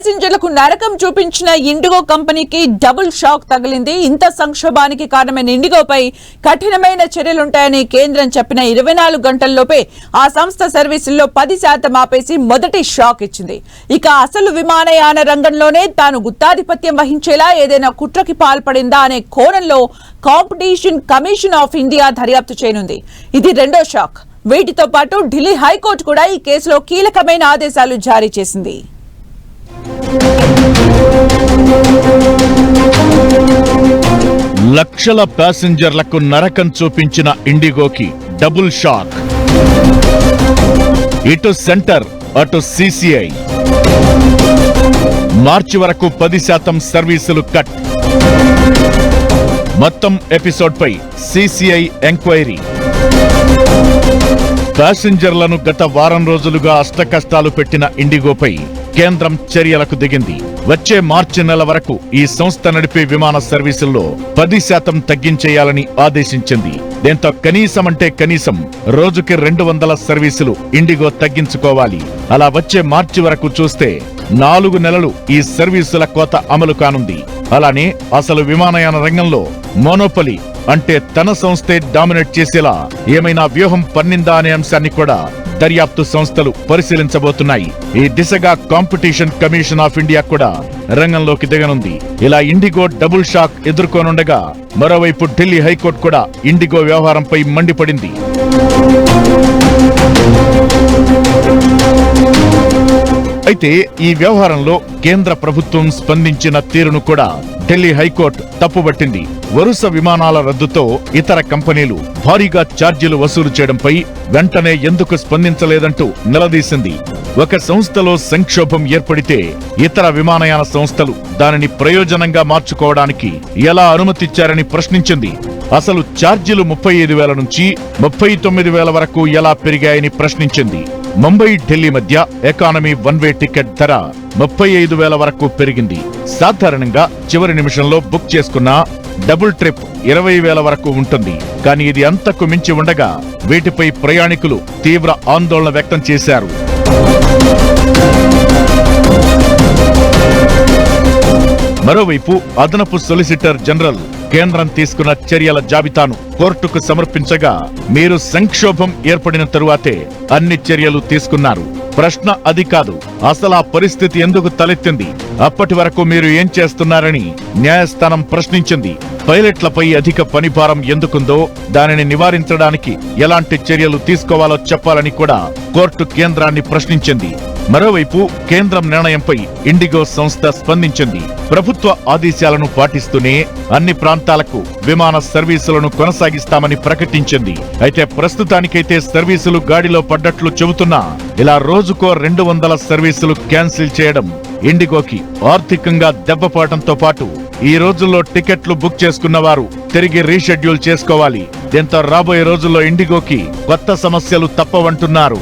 ప్యాసింజర్లకు నరకం చూపించిన ఇండిగో కంపెనీకి డబుల్ షాక్ తగిలింది. ఇంత సంక్షోభానికి కారణమైన ఇండిగోపై కఠినమైన చర్యలుంటాయని కేంద్రం చెప్పిన 24 గంటల్లోపే ఆ సంస్థ సర్వీసుల్లో 10% ఆపేసి మొదటి షాక్ ఇచ్చింది. ఇక అసలు విమానయాన రంగంలోనే తాను గుత్తాధిపత్యం వహించేలా ఏదైనా కుట్రకి పాల్పడిందా అనే కోణంలో కాంపిటీషన్ కమిషన్ ఆఫ్ ఇండియా దర్యాప్తు చేయనుంది. ఇది రెండో షాక్. వీటితో పాటు ఢిల్లీ హైకోర్టు కూడా ఈ కేసులో కీలకమైన ఆదేశాలు జారీ చేసింది. లక్షల ప్యాసింజర్లకు నరకం చూపించిన ఇండిగోకి డబుల్ షాక్. ఇటు సెంటర్ అటు సిసిఐ. మార్చి వరకు 10% సర్వీసులు కట్. మొత్తం ఎపిసోడ్ పై సిసిఐ ఎంక్వైరీ. ప్యాసింజర్లను గత వారం రోజులుగా అష్టకష్టాలు పెట్టిన ఇండిగోపై కేంద్రం చర్యలకు దిగింది. వచ్చే మార్చి నెల వరకు ఈ సంస్థ నడిపే విమాన సర్వీసుల్లో 10% తగ్గించేయాలని ఆదేశించింది. దీంతో కనీసం రోజుకి 200 సర్వీసులు ఇండిగో తగ్గించుకోవాలి. అలా వచ్చే మార్చి వరకు చూస్తే 4 నెలలు ఈ సర్వీసుల కోత అమలు కానుంది. అలానే అసలు విమానయాన రంగంలో మోనోపలి అంటే తన సంస్థే డామినేట్ చేసేలా ఏమైనా వ్యూహం పన్నిందా అనే అంశాన్ని కూడా దర్యాప్తు సంస్థలు పరిశీలించబోతున్నాయి. ఈ దిశగా కాంపిటీషన్ కమిషన్ ఆఫ్ ఇండియా కూడా రంగంలోకి దిగనుంది. ఇలా ఇండిగో డబుల్ షాక్ ఎదుర్కొనుండగా మరోవైపు ఢిల్లీ హైకోర్టు కూడా ఇండిగో వ్యవహారంపై మండిపడింది. అయితే ఈ వ్యవహారంలో కేంద్ర ప్రభుత్వం స్పందించిన తీరును కూడా ఢిల్లీ హైకోర్టు తప్పుబట్టింది. వరుస విమానాల రద్దుతో ఇతర కంపెనీలు భారీగా ఛార్జీలు వసూలు చేయడంపై వెంటనే ఎందుకు స్పందించలేదంటూ నిలదీసింది. ఒక సంస్థలో సంక్షోభం ఏర్పడితే ఇతర విమానయాన సంస్థలు దానిని ప్రయోజనంగా మార్చుకోవడానికి ఎలా అనుమతిచ్చారని ప్రశ్నించింది. అసలు ఛార్జీలు 35,000 నుంచి 39,000 వరకు ఎలా పెరిగాయని ప్రశ్నించింది. ముంబై ఢిల్లీ మధ్య ఎకానమీ వన్-వే టికెట్ ధర 35,000 వరకు పెరిగింది. సాధారణంగా చివరి నిమిషంలో బుక్ చేసుకున్న డబుల్ ట్రిప్ 20,000 వరకు ఉంటుంది. కానీ ఇది అంతకు మించి ఉండగా వీటిపై ప్రయాణికులు తీవ్ర ఆందోళన వ్యక్తం చేశారు. మరోవైపు అదనపు సొలిసిటర్ జనరల్ కేంద్రం తీసుకున్న చర్యల జాబితాను కోర్టుకు సమర్పించగా మీరు సంక్షోభం ఏర్పడిన తరువాతే అన్ని చర్యలు తీసుకున్నారు. ప్రశ్న అది కాదు, అసలు ఆ పరిస్థితి ఎందుకు తలెత్తింది? అప్పటి వరకు మీరు ఏం చేస్తున్నారని న్యాయస్థానం ప్రశ్నించింది. పైలట్లపై అధిక పనిభారం ఎందుకుందో దానిని నివారించడానికి ఎలాంటి చర్యలు తీసుకోవాలో చెప్పాలని కూడా కోర్టు కేంద్రాన్ని ప్రశ్నించింది. మరోవైపు కేంద్రం నిర్ణయంపై ఇండిగో సంస్థ స్పందించింది. ప్రభుత్వ ఆదేశాలను పాటిస్తూనే అన్ని ప్రాంతాలకు విమాన సర్వీసులను కొనసాగిస్తామని ప్రకటించింది. అయితే ప్రస్తుతానికైతే సర్వీసులు గాడిలో పడ్డట్లు చెబుతున్నా ఇలా రోజుకో 200 సర్వీసులు క్యాన్సిల్ చేయడం ఇండిగోకి ఆర్థికంగా దెబ్బపాటంతో పాటు ఈ రోజుల్లో టికెట్లు బుక్ చేసుకున్న వారు తిరిగి రీషెడ్యూల్ చేసుకోవాలి. దీంతో రాబోయే రోజుల్లో ఇండిగోకి కొత్త సమస్యలు తప్పవంటున్నారు.